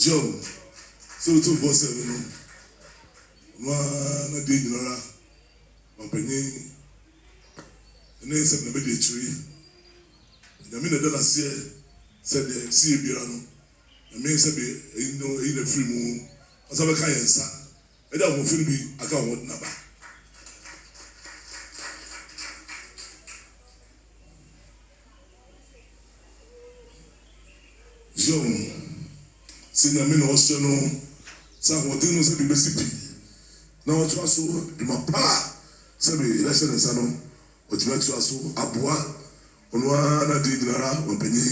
Joe, so 247 na di nyara openye na ese na be di chiri na me na dala se said the see bia no na me se be no e na free mu asa be ka yensa e da mo free bi aka wo na ba Joe sina me no so no sa ho tin no se bi besipi na o to aso di ma pa se be election nsa no o ti ma to aso aboa ono na di dinara o panyi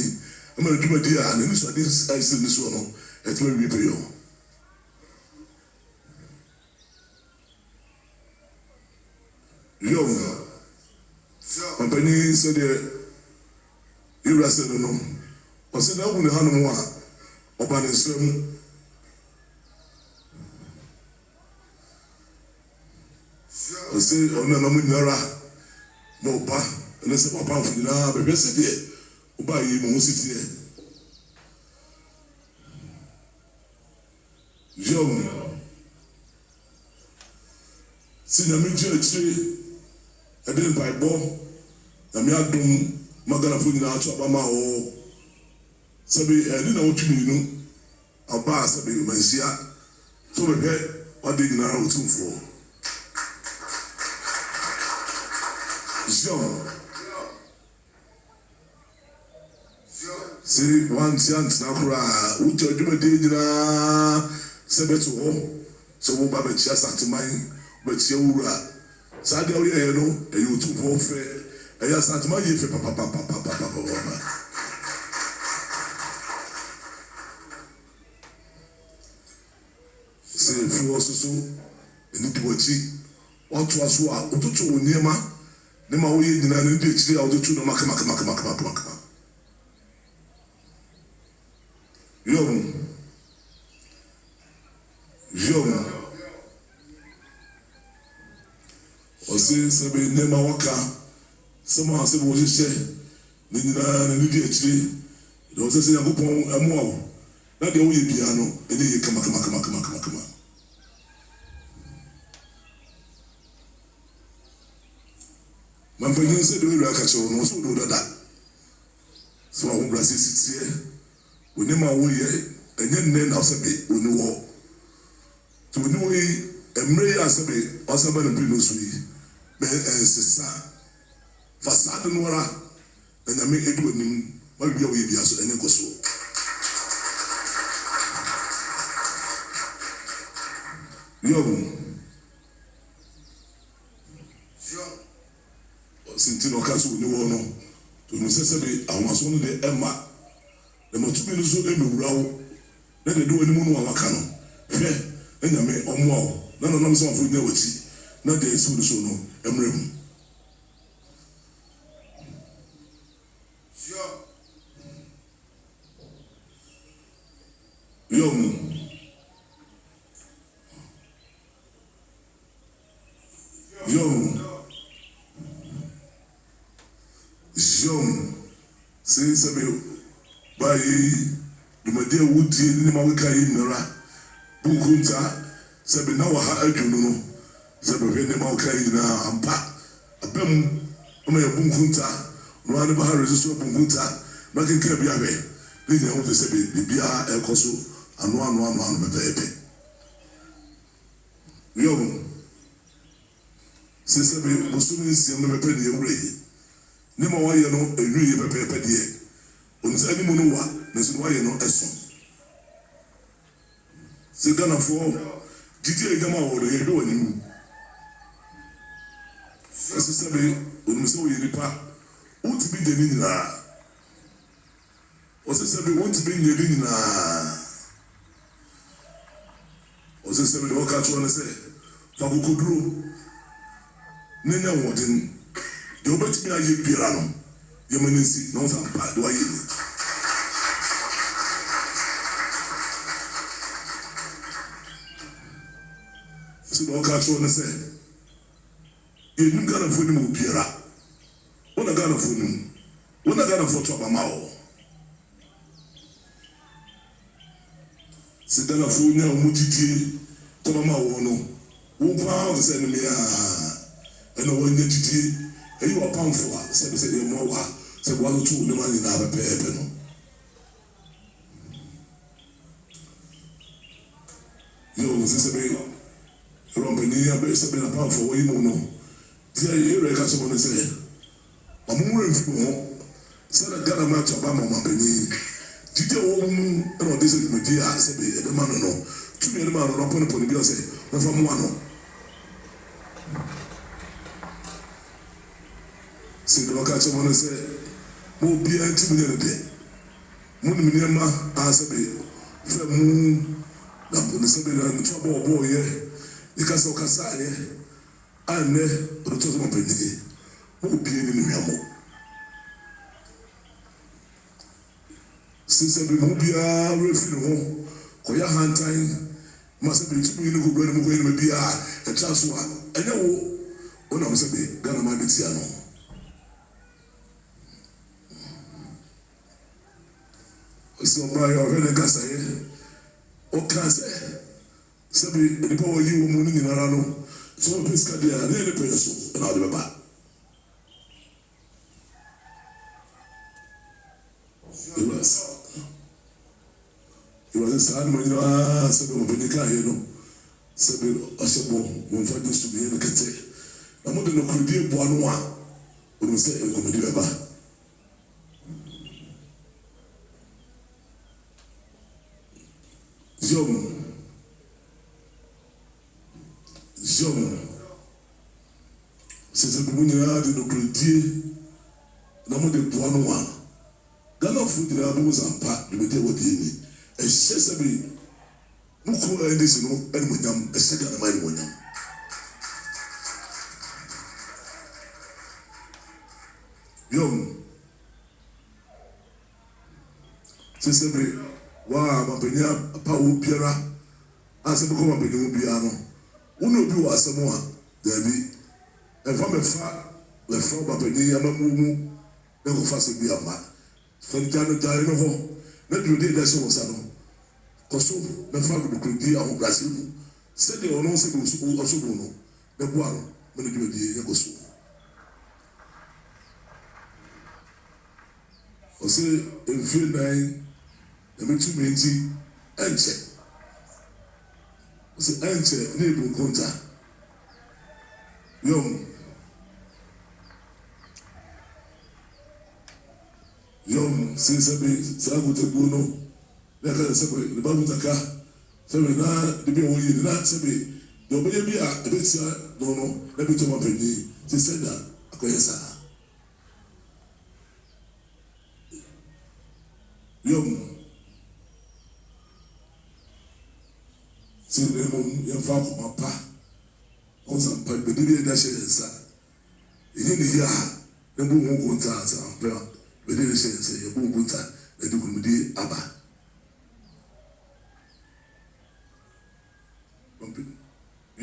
e ma duma di a na ni so dey ise ni so no e to wi pe yo o panyi se de ira se no o se na hu ne hanu mo a oba ne nsem o se ona na munyara mo ba na se papa fu na bebe se de o ba yi mo sitie si na mi je chi eden bible na mi adum magana fu na ato aba ma o sabi edi na otumi no aba sabi mansia to bebe odi na otumfo si one chance na kura uche odwuma de nyina sebeto ho so wo ba be chia santeman be chia wura sa de wo ye no e yo otumfo fe e ya santeman ye fe papa se fi wo so eni diwochi o to aso a otutu oniema ne ma wo ye nyina ne de chiri a otutu no maka Ose sebe nema waka sama sebe wo hye ne nyina ne di achiri de ose se yakopon amu awo na de wo ye bia no ene ye kama man pagin se de we aka che no so do dada so wo brase sitie oni ma wo ye enye nne na sebe oni wo to oni wo yi emre ya sebe osaba na bi no so yi be ensesa fasade no ra na me edu anim ma bia wo ye bia so ene koso Sintino kaso ni wo no to no sesebe awaso no de ema na matumi no so emewurawo na de do animu no awaka no hwe enyame omo awo na no nam so afo nya wachi na de esu so no emrem Say sabe by dumade wudi ni ma weka yi nara bunkunta sabe na wa ha adwunu no sabe hwe ni ma weka yi na ampa abem o ya bunkunta no ane ba ha reso bunkunta ma kenka bia hwe ni nya wo sabe bibia ekoso ano bebe say sabe musumi si no bebe ni ewure ni ma wa ye no ewi ye pepe de onse ani mu no wa na so wa ye no eso se gana fo didi e gama wo ye do ani mu ese sabe onse wo ye nipa uti bi de ni na ose sabe uti bi ni na ose sabe do ka to na se fa ko koduro ni nya wodin de obetimi aye biara no yemanisi no sampa do aye ni so do ka to na se enu gana fo ni mo biara ona gana fo to ba ma o sɛ Ghanafoɔ nya wɔn gyidie tɔma ma wɔn no wɔn paa wɔn sɛ ɛnum ɛna wɔn nya gyidie ɛyi wɔ pamfo a sɛ yɛ mɔ wa sɛ wɔn atoto wɔn mu nyinaa pɛpɛɛpɛ no yɛ wɔn sɛ bɛ rɔmpani abɛ sɛ bɛ na pamfo wɔn yi mu no ti yɛ yɛ ka sɛ wɔn sɛ ɔmo wura nfi mu hɔ sɛ na Ghana ma atwa ba ma ɔmo apɛni gyidie wɔn mu ɛna ɔde sɛ dwumadie a sɛ bɛ ɛde ma no no tumi ɛde ma no no pɔnepɔne bi ɔsɛ wɔfa mu ano sɛ deɛ ɔka kyerɛ wɔn sɛ mo obiara nti mu yɛ no dɛ mo nim nneɛma a sɛ bɛ fɛ mu na ne sɛ bɛ na ntoa bɔɔbɔɔ yɛ ne kasa ɔkasa ayɛ a nnɛ ɔde tɔ sɛ mo apɛni mo obiara ne ne hwɛmɔ sɛ bɛ mo biara refiri ho kɔyɛ hantan ma sɛ bɛ tumi ne kɔbura ne mu kɔyɛ ne ma biara ɛtra so a ɛnyɛ wo ɔnam sɛ bɛ Ghana ma bɛ tia no ɔsi ɔbaa yɛ ɔhwɛ ne kasaeɛ ɔka sɛ bɛ nipa wɔyi wɔn mu no nyinara no sɛ wɔn pɛ sika deɛ a ne yɛ ne pɛ yɛ so ɛna ɔde bɛba ìwádìí sáà ni mo nyina sẹbi mo bẹni káyé no sẹbi ọsẹ bọ mo nfa di sùn yẹn kẹtẹ na mo de no kuro die bu ano a olu sẹ nkomedi bẹ ba yom sẹsẹ bi mo nyina de no kuro die na mo de bu ano a Ghana fo nyina bo zampa dwumadi wɔ die ni. Ɛhyɛ sɛ bi mo kuro a ɛde si no ɛne mo nyam ɛhyɛ Ghana ma ɛne mo nyam yom sɛ bi waa mapanyin apa wo biara a sɛ bi kɔ mapanyin wo biara no wo na obi wɔ asɛm a daabi ɛfa mɛfa mapanyin ama mu na kɔfa sɛ bi ama fɛn gya no hɔ na dwumadie da hyɛ wɔ sa no kɔso na fa agodokodie ahobrɛase mu sɛdeɛ ɔno sɛ bɛ ɔso mu no na boa no ma no dwumadie yɛ kɔso ɔsɛ mfie nan na mɛtumi nti ɛnkyɛ ɔsɛ ɛnkyɛ ne ebu nkonta yom sɛ sɛbi saa agotaguo no na yɛka sɛ sɛbi ne ba agotaka sɛbi na de bi a wɔyi na sɛbi deɛ ɔbɛyɛ bi a ɛbɛtia no no na bi tɔ ma panyin sɛ sɛda akɔyɛ saa yom sɛ mmom yɛmfa akoma pa ɔnsa mpa bɛde bi ɛda hyɛ yɛn nsa ɛnyɛ ne yie a na bu ho nkontaa sɛ ampɛ bɛde ne hyɛ sɛ yɛbɔ nkonta na de kumudi aba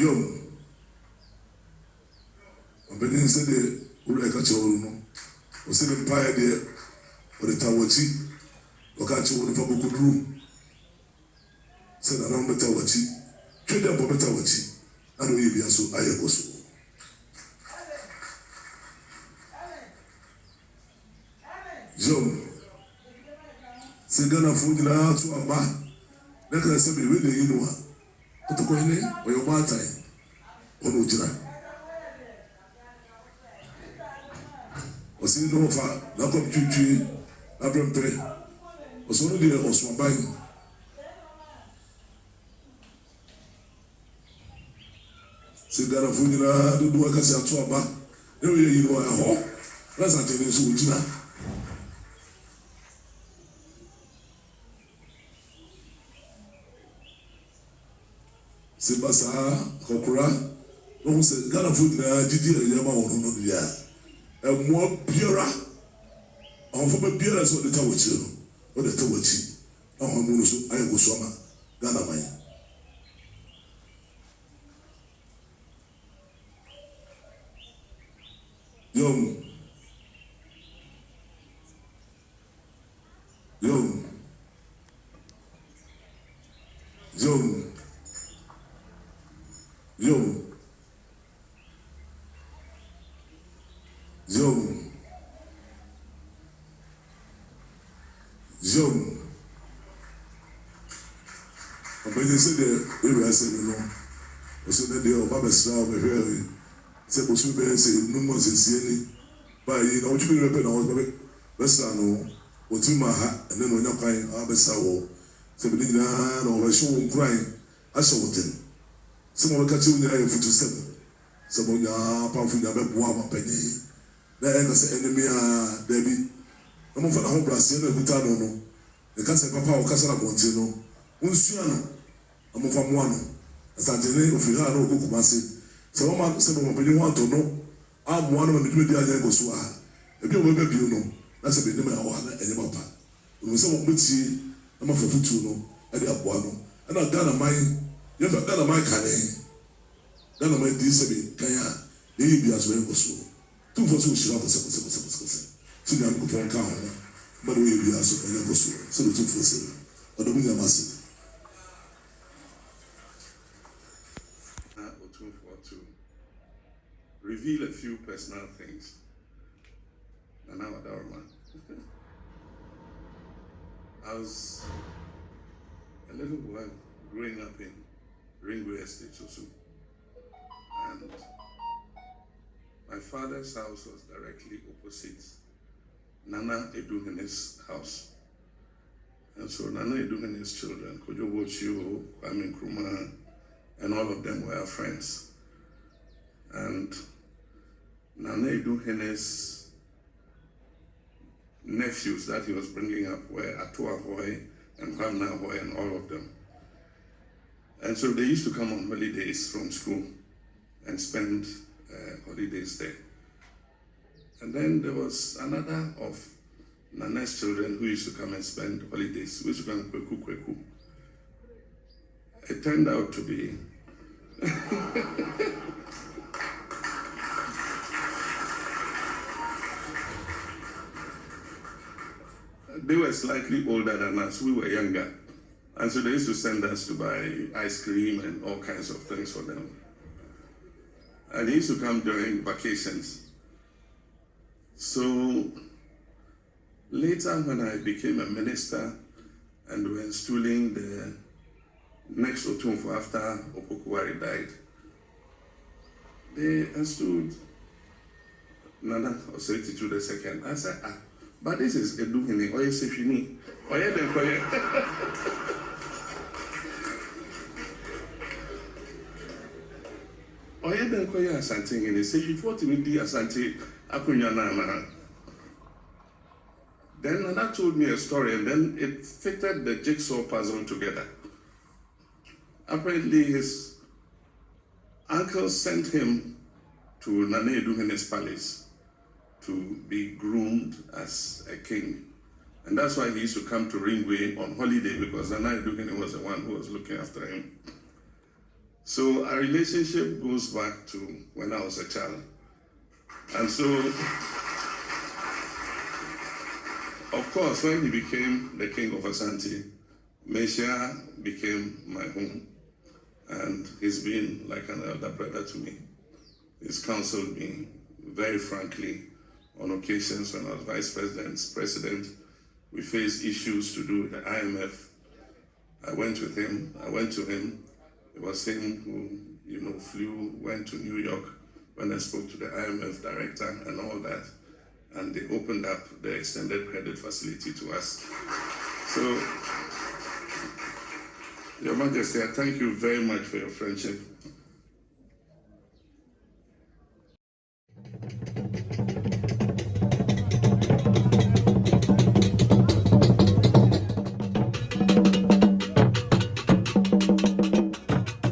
yom ɔbɛni sɛ de wura ɛka kyerɛ wɔn no ɔsɛ ne mpaeɛ deɛ ɔde ta wɔkyi ɔka kyerɛ wɔn nifa bɔkɔduru sɛ nanam bɛta wɔkyi twɛ dɛ mpɔ bɛta wɔkyi ana ɔyɛ bia so ayɛ kɔ so yom sɛ Ghanafoɔ nyinaa to aba na ka sɛ bɛwɛ na yi no a ɔtɔkɔhene ɔyɛ ɔbaatan ɔna ɔgyina ɔsɛ ne ɔfa n'akɔm twitwi abrɛmpɛ ɔsɛ ɔno deɛ ɔsoaban sɛ Ghanafoɔ nyinaa dodoɔ akasi ato aba na ɔyɛ yi no ɛhɔ na santene nso ɔgyina sɛ ba saa kɔkora na ɔho sɛ Ghanafoɔ nyinaa gyidi a ɛyɛ ma wɔn no deɛ a ɛmmoa biara ahofama biara sɛ ɔde ta wɔ akyire no ɔde ta wɔ akyi na ɔhamu no so ayɛ kɔ so ama Ghana man yom John. But you said that I said no. I said that the Obama Star over here said was super say no more sincerely. But you know what you mean on Western no what you maha and then when you're crying Abesawo. So we didn't know I show crying. I saw them. Some of the catch you in the eye for 7. Some of your powerful Yabe penny. There is an enemy Debbie. I'm for the whole Brazil no. The cancer papa or Casara Montino. Unsiano. I'm from one. As I did of Filano Kumasi. So I'm saying, when you want to know, I'm one of the media Gosua. If you will be, you know, that's a bit of one and your papa. When someone would see, I'm a Futuno, and the Abuano, and I've done a mine. You have done a mine canning. Done a mine decent, Kaya, the Ibias were Gosu. 2 for 2 shall have a so I'm going to count, but we will be also a Gosu. So the 2 for 7. But the William Massey. Reveal a few personal things. And now I was a little boy growing up in Ringway Estate, Sosu. And my father's house was directly opposite Nana Eduhene's house. And so Nana Eduhene's children, Kojo Wochio, Kwame Nkrumah, and all of them were our friends. And Nana Eduhene's nephews that he was bringing up were Atua Hoy and Kwamna Hoy and all of them. And so they used to come on holidays from school and spend holidays there. And then there was another of Nana's children who used to come and spend holidays. We used to come Kweku. It turned out to be they were slightly older than us. We were younger. And so they used to send us to buy ice cream and all kinds of things for them. And he used to come during vacations. So later when I became a minister and we were installing the next Otumfo after Opokuwari died, they installed Nana Osei Tutu II. I said, but this is Eduhene, Oye Sefini, Oye Denkoye. Oye Denkoye Asante, and he said, you fought me, dear Asante, Akunyana. Then Nana told me a story, and then it fitted the jigsaw puzzle together. Apparently, his uncle sent him to Nana Eduhene's palace to be groomed as a king. And that's why he used to come to Ringway on holiday, because Nana Eduhene was the one who was looking after him. So our relationship goes back to when I was a child. And so, of course, when he became the king of Asante, Meshia became my home. And he's been like an elder brother to me. He's counseled me very frankly on occasions when I was vice president. We faced issues to do with the IMF. I went to him. It was him who, went to New York when I spoke to the IMF director and all that. And they opened up the extended credit facility to us. So, Your Majesty, I thank you very much for your friendship.